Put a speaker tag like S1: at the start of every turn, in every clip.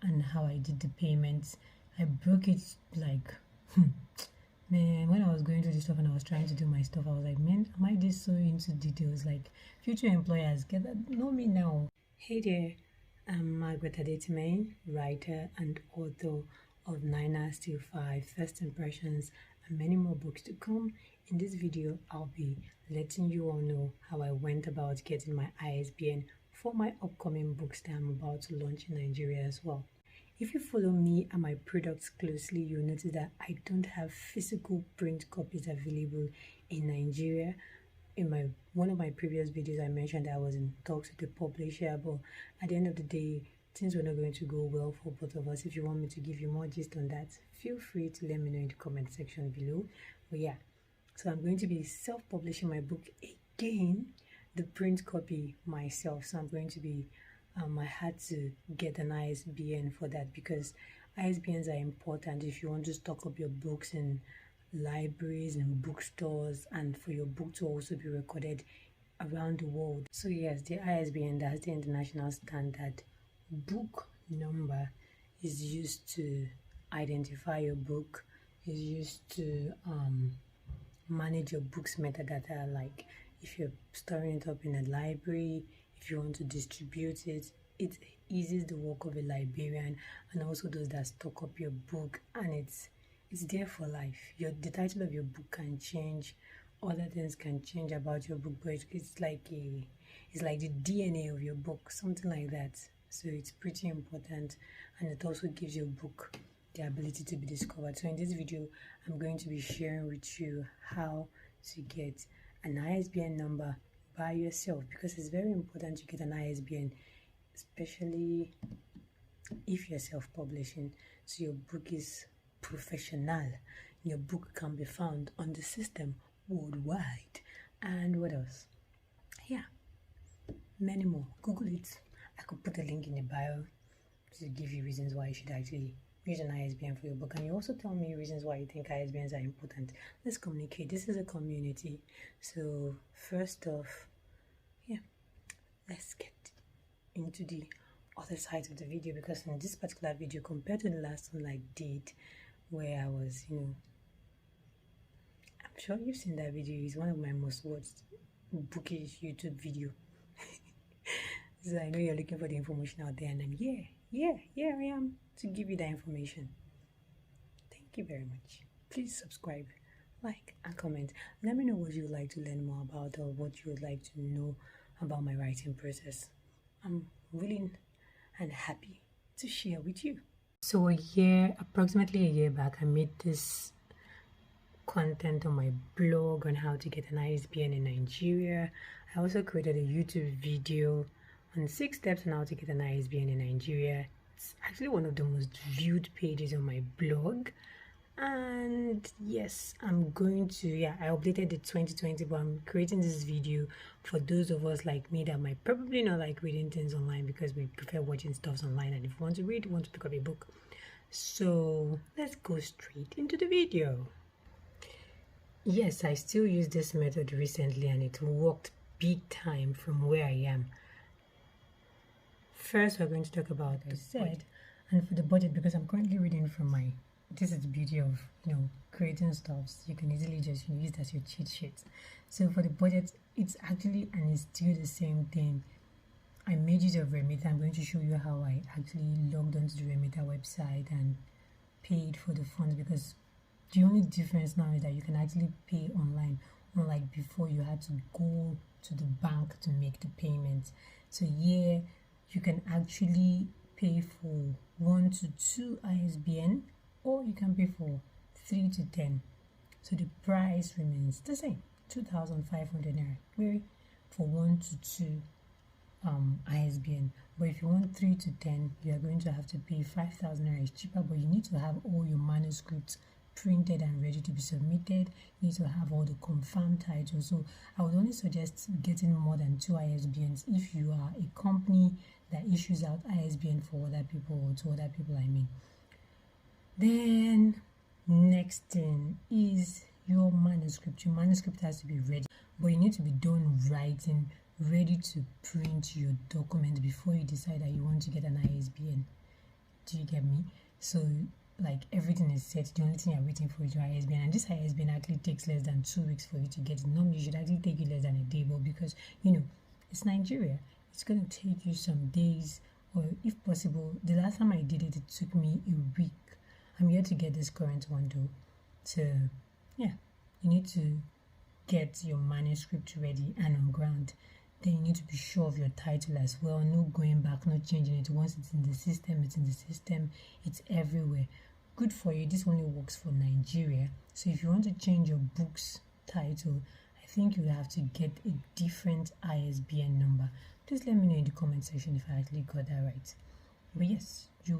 S1: and how I did the payments. I broke it like, man, when I was going through this stuff and I was trying to do my stuff, I was like, man, am I just so into details? Like, future employers get that, know me now. Hey there, I'm Margaret Adetimain, writer and author of 9 Hours Till 5, First Impressions, and many more books to come. In this video, I'll be letting you all know how I went about getting my ISBN for my upcoming books that I'm about to launch in Nigeria as well. If you follow me and my products closely, you'll notice that I don't have physical print copies available in Nigeria. In one of my previous videos, I mentioned that I was in talks with the publisher, but at the end of the day, things were not going to go well for both of us. If you want me to give you more gist on that, feel free to let me know in the comment section below. But yeah, so I'm going to be self-publishing my book again, the print copy myself. So I'm going to be I had to get an ISBN for that because ISBNs are important if you want to stock up your books in libraries and bookstores, and for your book to also be recorded around the world. So yes, the ISBN, that's the international standard book number, is used to identify your book, is used to manage your book's metadata, like if you're storing it up in a library, if you want to distribute it. It eases the work of a librarian and also those that stock up your book, and it's there for life. The title of your book can change, other things can change about your book, but it's like the DNA of your book, something like that. So it's pretty important, and it also gives your book the ability to be discovered. So in this video, I'm going to be sharing with you how to get an ISBN number by yourself, because it's very important to get an ISBN, especially if you're self-publishing, so your book is professional. Your book can be found on the system worldwide. And what else? Yeah, many more. Google it. I could put a link in the bio to give you reasons why you should actually use an ISBN for your book, and you also tell me reasons why you think ISBNs are important. Let's communicate. This is a community. So first off, yeah, let's get into the other side of the video, because in this particular video, compared to the last one I did where I was, I'm sure you've seen that video. It's one of my most watched bookish YouTube video. So I know you're looking for the information out there, and I'm here I am to give you that information. Thank you very much. Please subscribe, like, and comment. Let me know what you would like to learn more about, or what you would like to know about my writing process. I'm willing and happy to share with you. So approximately a year back, I made this content on my blog on how to get an ISBN in Nigeria. I also created a YouTube video on 6 steps on how to get an ISBN in Nigeria. It's actually one of the most viewed pages on my blog. And yes, I'm going to, I updated the 2020, but I'm creating this video for those of us like me that might probably not like reading things online, because we prefer watching stuff online, and if you want to read, you want to pick up a book. So let's go straight into the video. Yes, I still use this method recently, and it worked big time from where I am. First, we're going to talk about the budget. And for the budget, because I'm currently reading from this is the beauty of creating stuff. You can easily just use that as your cheat sheet. So for the budget, it's actually, and it's still the same thing. I made use of Remita. I'm going to show you how I actually logged onto the Remita website and paid for the funds, because the only difference now is that you can actually pay online, unlike before you had to go to the bank to make the payment. So yeah, you can actually pay for 1 to 2 ISBN, or you can pay for 3 to 10. So the price remains the same, 2,500 naira for 1 to 2 ISBN. But if you want 3 to 10, you are going to have to pay 5,000 naira. It's cheaper, but you need to have all your manuscripts printed and ready to be submitted. You need to have all the confirmed titles. So I would only suggest getting more than 2 ISBNs if you are a company that issues out ISBN for other people, or to other people, I mean. Then next thing is your manuscript. Your manuscript has to be ready, but you need to be done writing, ready to print your document before you decide that you want to get an ISBN. Do you get me? So like everything is set. The only thing you're waiting for is your ISBN, and this ISBN actually takes less than 2 weeks for you to get it. Normally it should actually take you less than a day, but because it's Nigeria, it's gonna take you some days, or if possible. The last time I did it, it took me a week. I'm yet to get this current one though. So yeah, you need to get your manuscript ready and on ground. Then you need to be sure of your title as well. No going back, no changing it. Once it's in the system, it's in the system. It's everywhere. Good for you. This only works for Nigeria. So if you want to change your book's title, I think you have to get a different ISBN number. Please let me know in the comment section if I actually got that right. But yes, you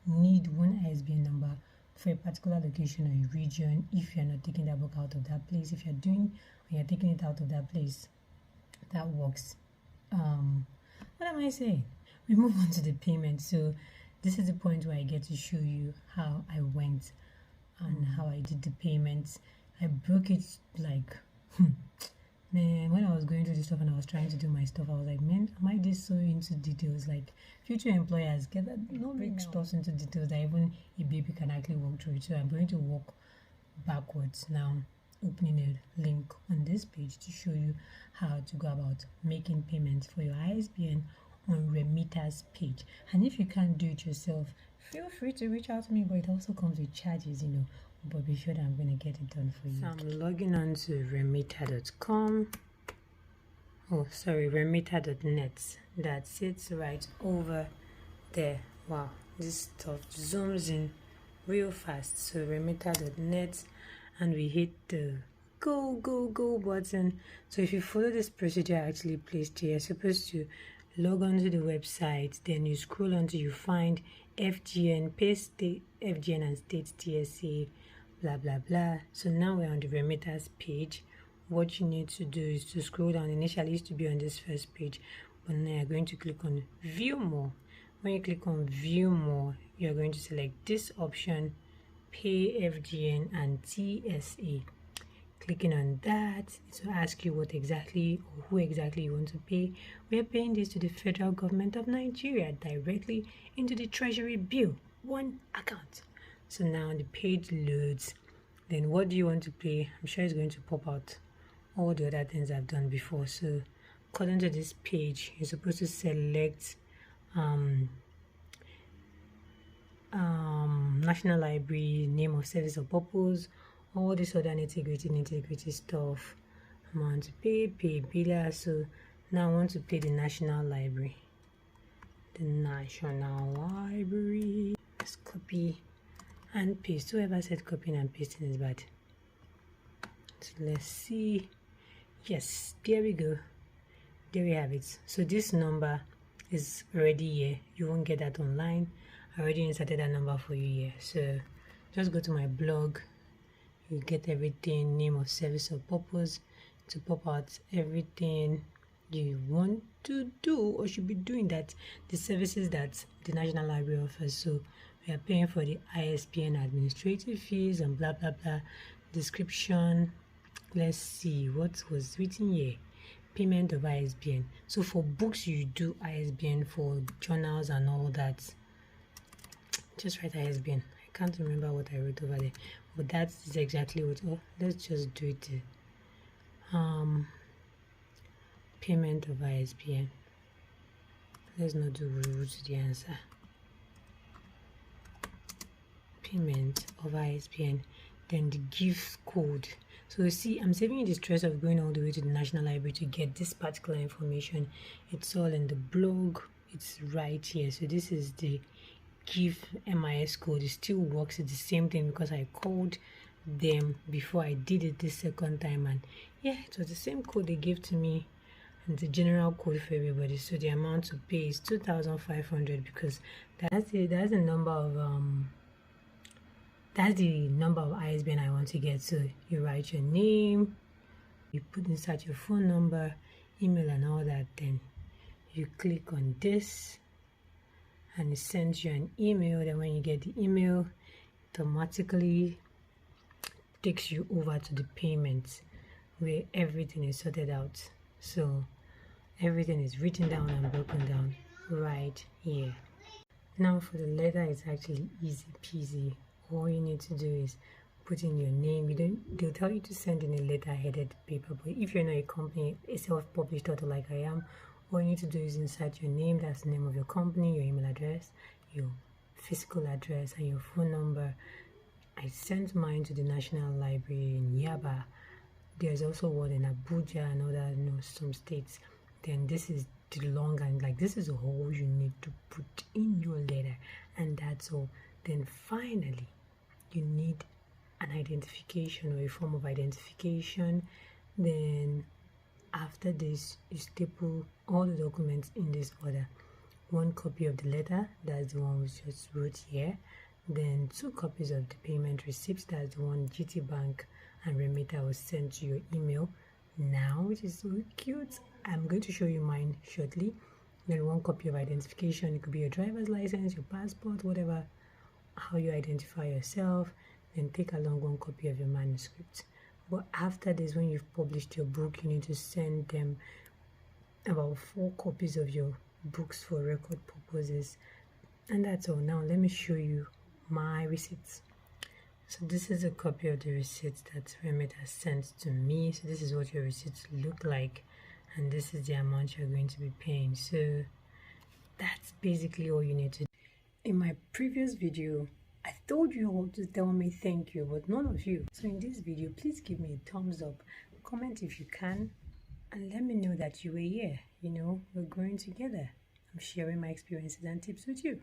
S1: need one ISBN number for a particular location or a region if you're not taking that book out of that place. If you're taking it out of that place, that works. What am I saying? We move on to the payment. So this is the point where I get to show you how I went and how I did the payments. I broke it like man, when I was going through this stuff and I was trying to do my stuff, I was like, man, am I this so into details? Like future employers get that no big stuff into details that even a baby can actually walk through it. So I'm going to walk backwards now, opening a link on this page to show you how to go about making payments for your ISBN on Remitters page. And if you can't do it yourself, feel free to reach out to me, but it also comes with charges, but be sure that I'm going to get it done for you. So I'm logging on to remitter.com. Oh, sorry, remitter.net. That sits right over there. Wow, this stuff zooms in real fast. So remitter.net, and we hit the go button. So if you follow this procedure I actually placed here, you're supposed to log on to the website, then you scroll until you find FGN, paste the FGN and state TSA, blah blah blah. So now we're on the remitters page. What you need to do is to scroll down. Initially it used to be on this first page, but now you're going to click on view more. When you click on view more, you're going to select this option, pay FGN and TSA. Clicking on that, it will ask you what exactly or who exactly you want to pay. We are paying this to the federal government of Nigeria directly into the treasury bill, one account. So now the page loads. Then what do you want to pay? I'm sure it's going to pop out all the other things I've done before. So according to this page, you're supposed to select National Library, name of service or purpose, all this other nitty-gritty stuff. Amount to pay biller. So now I want to pay the National Library. The National Library. Let's copy and paste. Whoever said copying and pasting is bad. So let's see. Yes, there we go. There we have it. So this number is already here. You won't get that online. I already inserted that number for you here. So just go to my blog. You get everything, name of service or purpose, to pop out everything you want to do or should be doing, that the services that the National Library offers. So we are paying for the ISBN administrative fees and blah blah blah. Description. Let's see what was written here. Payment of ISBN. So for books you do ISBN, for journals and all that, just write ISBN. I can't remember what I wrote over there, but that is exactly what. Oh, let's just do it. Payment of ISBN. Let's not do root the answer. Payment of ISBN. Then the gift code. So you see, I'm saving you the stress of going all the way to the National Library to get this particular information. It's all in the blog. It's right here. So this is the gift MIS code. It still works. It's the same thing because I called them before I did it the second time, and yeah, it was the same code they gave to me, and the general code for everybody. So the amount to pay is 2,500 because that's the number of ISBN I want to get. So you write your name, you put inside your phone number, email and all that, then you click on this and it sends you an email. Then when you get the email, it automatically takes you over to the payments where everything is sorted out. So everything is written down and broken down right here. Now for the letter, it's actually easy peasy. All you need to do is put in your name. They'll tell you to send in a letter headed paper, but if you're not a company, a self-published author like I am, all you need to do is insert your name, that's the name of your company, your email address, your physical address, and your phone number. I sent mine to the National Library in Yaba. There's also one in Abuja and other, some states. Then this is the long, and like this is all you need to put in your letter, and that's all. Then finally, you need an identification or a form of identification. Then after this, you staple all the documents in this order. One copy of the letter, that's the one we just wrote here. Then 2 copies of the payment receipts, that's the one GT Bank and Remitter was sent to your email now, which is so cute. I'm going to show you mine shortly. Then 1 copy of identification, it could be your driver's license, your passport, whatever, how you identify yourself. Then take along 1 copy of your manuscript. But after this, when you've published your book, you need to send them about 4 copies of your books for record purposes. And that's all. Now let me show you my receipts. So this is a copy of the receipts that Remit has sent to me. So this is what your receipts look like, and this is the amount you're going to be paying. So that's basically all you need to do. In my previous video, I told you all to tell me thank you, but none of you. So in this video, please give me a thumbs up, comment if you can, and let me know that you were here. We're growing together. I'm sharing my experiences and tips with you.